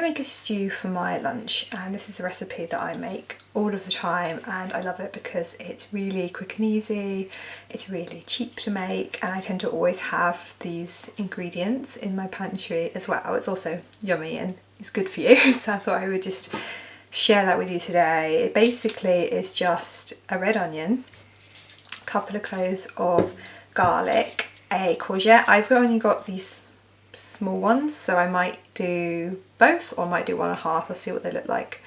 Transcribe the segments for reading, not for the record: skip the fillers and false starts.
going to make a stew for my lunch, and this is a recipe that I make all of the time, and I love it because it's really quick and easy, it's really cheap to make, and I tend to always have these ingredients in my pantry as well. It's also yummy and it's good for you, so I thought I would just share that with you today. It basically is just a red onion, a couple of cloves of garlic, a courgette. I've only got these small ones, so I might do both or I might do one and a half. I'll see what they look like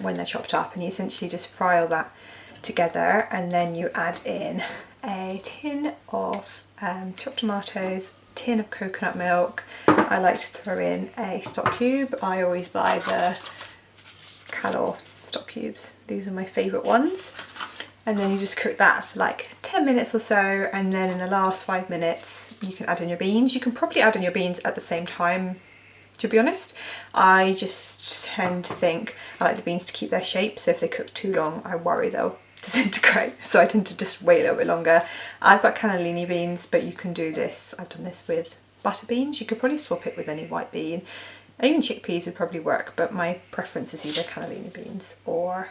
when they're chopped up, and you essentially just fry all that together, and then you add in a tin of chopped tomatoes, tin of coconut milk. I like to throw in a stock cube. I always buy the Calor stock cubes. These are my favourite ones. And then you just cook that for like 10 minutes or so, and then in the last 5 minutes you can add in your beans. You can probably add in your beans at the same time, to be honest. I just tend to think I like the beans to keep their shape, so if they cook too long I worry they'll disintegrate, so I tend to just wait a little bit longer. I've got cannellini beans, but you can do this, I've done this with butter beans. You could probably swap it with any white bean. Even chickpeas would probably work, but my preference is either cannellini beans or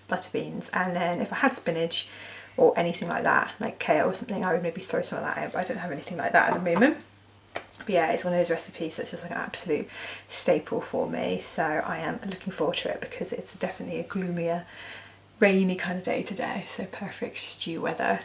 butter beans. And then if I had spinach or anything like that, like kale or something, I would maybe throw some of that in, but I don't have anything like that at the moment. But yeah, it's one of those recipes that's just like an absolute staple for me, so I am looking forward to it because it's definitely a gloomier, rainy kind of day today, so perfect stew weather.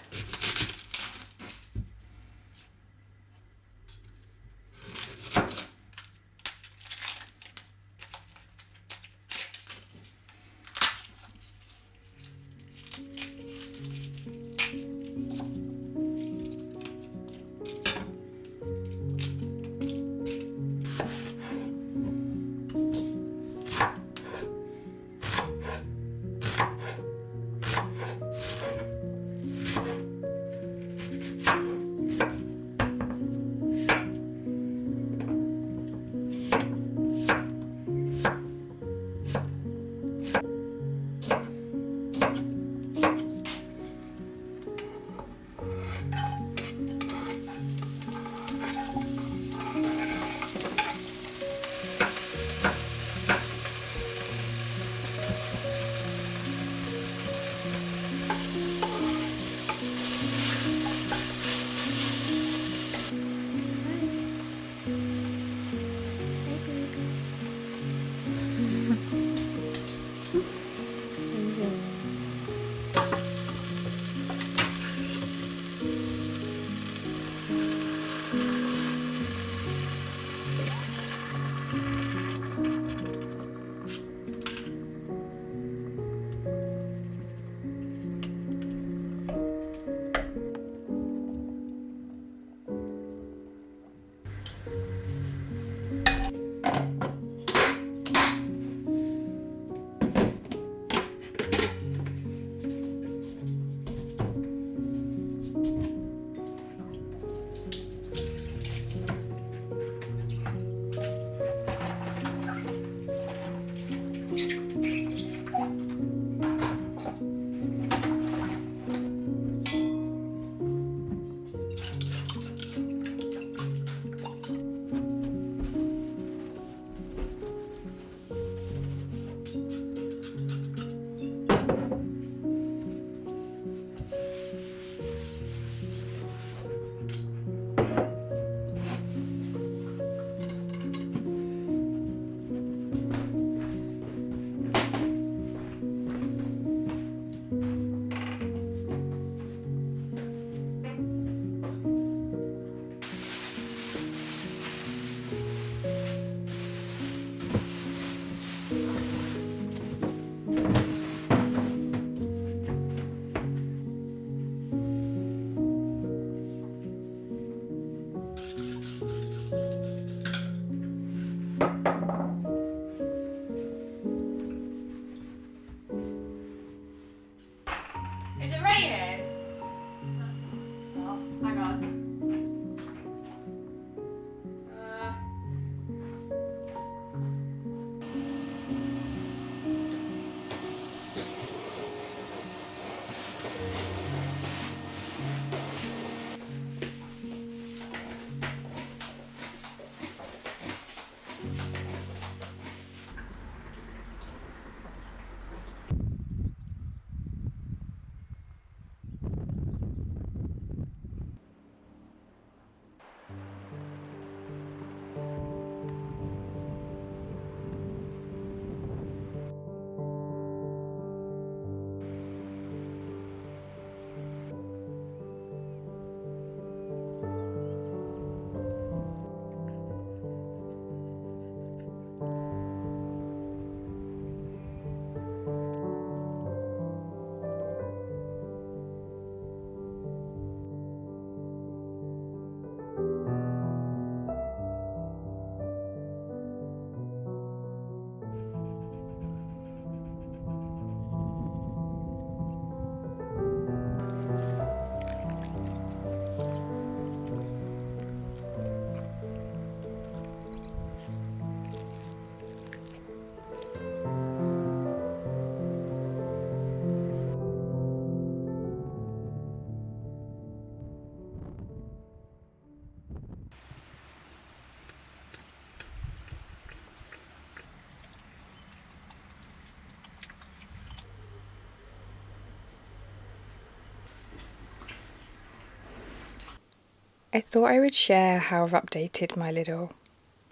I thought I would share how I've updated my little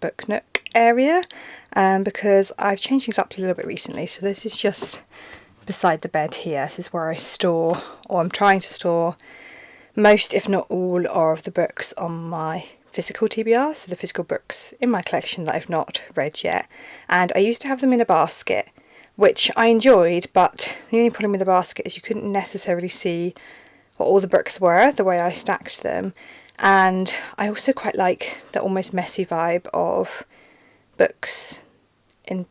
book nook area because I've changed things up a little bit recently. So this is just beside the bed here. This is where I store, or I'm trying to store, most if not all of the books on my physical TBR, so the physical books in my collection that I've not read yet. And I used to have them in a basket, which I enjoyed, but the only problem with the basket is you couldn't necessarily see what all the books were the way I stacked them. And I also quite like the almost messy vibe of books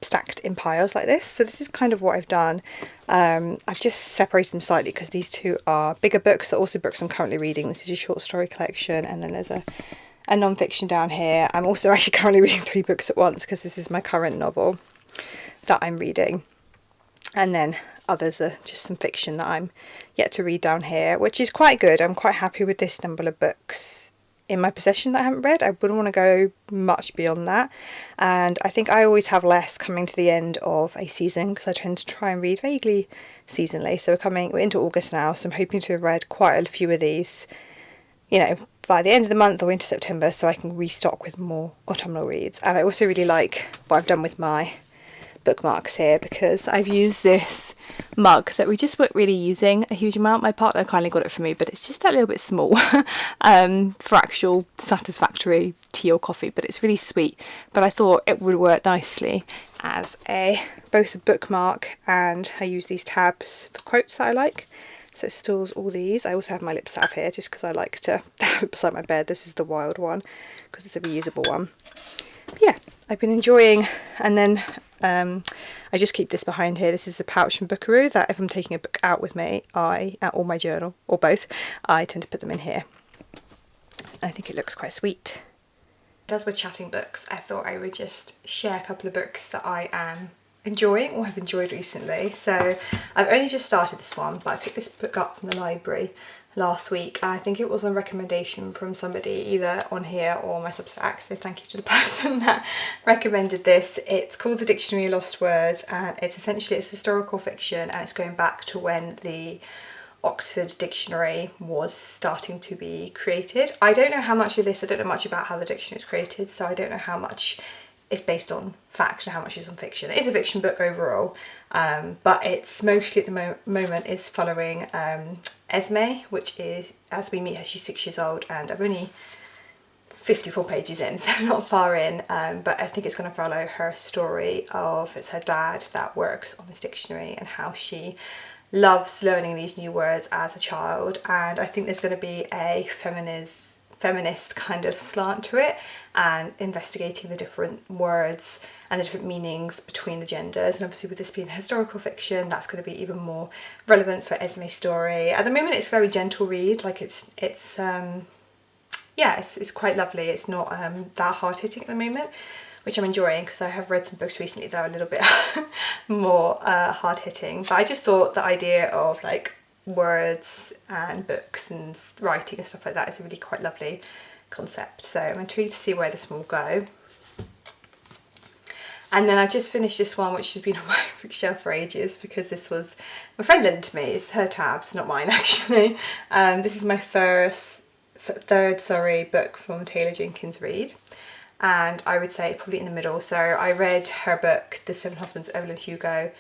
stacked in piles like this. So this is kind of what I've done. I've just separated them slightly because these two are bigger books, they're also books I'm currently reading. This is a short story collection, and then there's a non-fiction down here. I'm also actually currently reading 3 books at once because this is my current novel that I'm reading. And then others are just some fiction that I'm yet to read down here, which is quite good. I'm quite happy with this number of books in my possession that I haven't read. I wouldn't want to go much beyond that. And I think I always have less coming to the end of a season because I tend to try and read vaguely seasonally. So we're into August now, so I'm hoping to have read quite a few of these, by the end of the month or into September, so I can restock with more autumnal reads. And I also really like what I've done with my bookmarks here because I've used this mug that we just weren't really using a huge amount. My partner kindly got it for me, but it's just a little bit small for actual satisfactory tea or coffee, but it's really sweet. But I thought it would work nicely as both a bookmark, and I use these tabs for quotes that I like. So it stores all these. I also have my lip salve here just because I like to have it beside my bed. This is the wild one because it's a reusable one. But yeah, I've been enjoying, and then I just keep this behind here. This is a pouch from Bookaroo that if I'm taking a book out with me, or my journal, or both, I tend to put them in here. I think it looks quite sweet. As we're chatting books, I thought I would just share a couple of books that I am enjoying or have enjoyed recently. So I've only just started this one, but I picked this book up from the library last week. I think it was on recommendation from somebody either on here or my Substack, so thank you to the person that recommended this. It's called The Dictionary of Lost Words, and it's historical fiction, and it's going back to when the Oxford Dictionary was starting to be created. I don't know how much of this, I don't know much about how the dictionary was created, so I don't know how much is based on fact and how much is on fiction. It is a fiction book overall, but it's mostly at the moment is following Esme, which is, as we meet her, she's 6 years old, and I'm only 54 pages in, so not far in, but I think it's going to follow her story of, it's her dad that works on this dictionary and how she loves learning these new words as a child. And I think there's going to be a feminist kind of slant to it, and investigating the different words and the different meanings between the genders. And obviously with this being historical fiction, that's going to be even more relevant for Esme's story. At the moment it's a very gentle read, like it's quite lovely. It's not that hard-hitting at the moment, which I'm enjoying because I have read some books recently that are a little bit more hard-hitting. But I just thought the idea of like words and books and writing and stuff like that is a really quite lovely concept. So I'm intrigued to see where this one will go. And then I've just finished this one, which has been on my bookshelf for ages because this was my friend lent to me. It's her tabs, not mine actually. This is my third book from Taylor Jenkins Reid, and I would say probably in the middle. So I read her book The Seven Husbands of Evelyn Hugo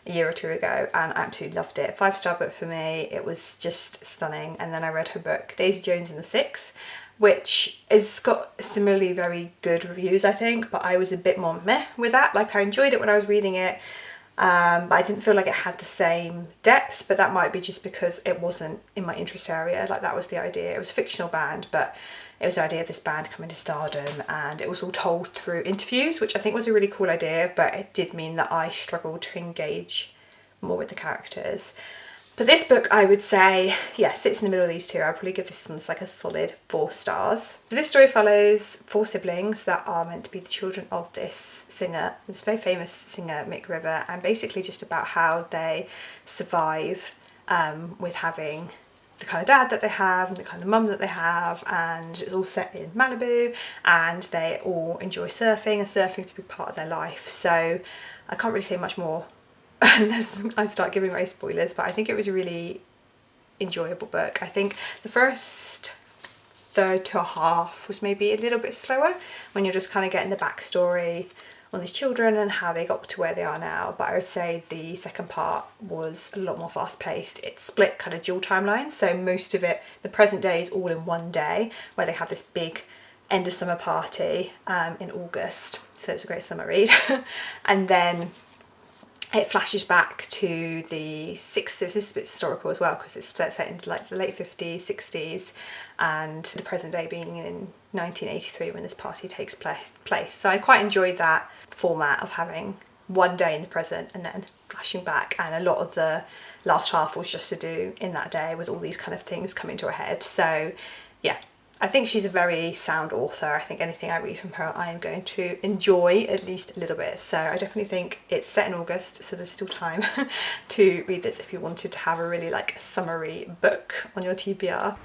a year or two ago, and I absolutely loved it. 5-star book for me. It was just stunning. And then I read her book Daisy Jones and the Six, which has got similarly very good reviews, I think, but I was a bit more meh with that. Like, I enjoyed it when I was reading it, but I didn't feel like it had the same depth. But that might be just because it wasn't in my interest area. Like, that was the idea. It was a fictional band, but it was the idea of this band coming to stardom, and it was all told through interviews, which I think was a really cool idea, but it did mean that I struggled to engage more with the characters. But this book, I would say, sits in the middle of these two. I'd probably give this one like a solid 4 stars. So this story follows 4 siblings that are meant to be the children of this singer, this very famous singer, Mick River, and basically just about how they survive with having the kind of dad that they have and the kind of mum that they have, and it's all set in Malibu, and they all enjoy surfing, and surfing is a big part of their life. So I can't really say much more unless I start giving away spoilers, but I think it was a really enjoyable book. I think the first third to a half was maybe a little bit slower, when you're just kind of getting the backstory on these children and how they got to where they are now. But I would say the second part was a lot more fast paced. It's split kind of dual timelines, so most of it, the present day, is all in one day, where they have this big end of summer party in August, so it's a great summer read. And then it flashes back to the 60s. This is a bit historical as well, because it's set into like the late 50s, 60s, and the present day being in 1983 when this party takes place. So I quite enjoyed that format of having one day in the present and then flashing back, and a lot of the last half was just to do in that day with all these kind of things coming to a head. So yeah, I think she's a very sound author. I think anything I read from her I am going to enjoy at least a little bit. So I definitely think it's set in August, so there's still time to read this if you wanted to have a really like summery book on your TBR.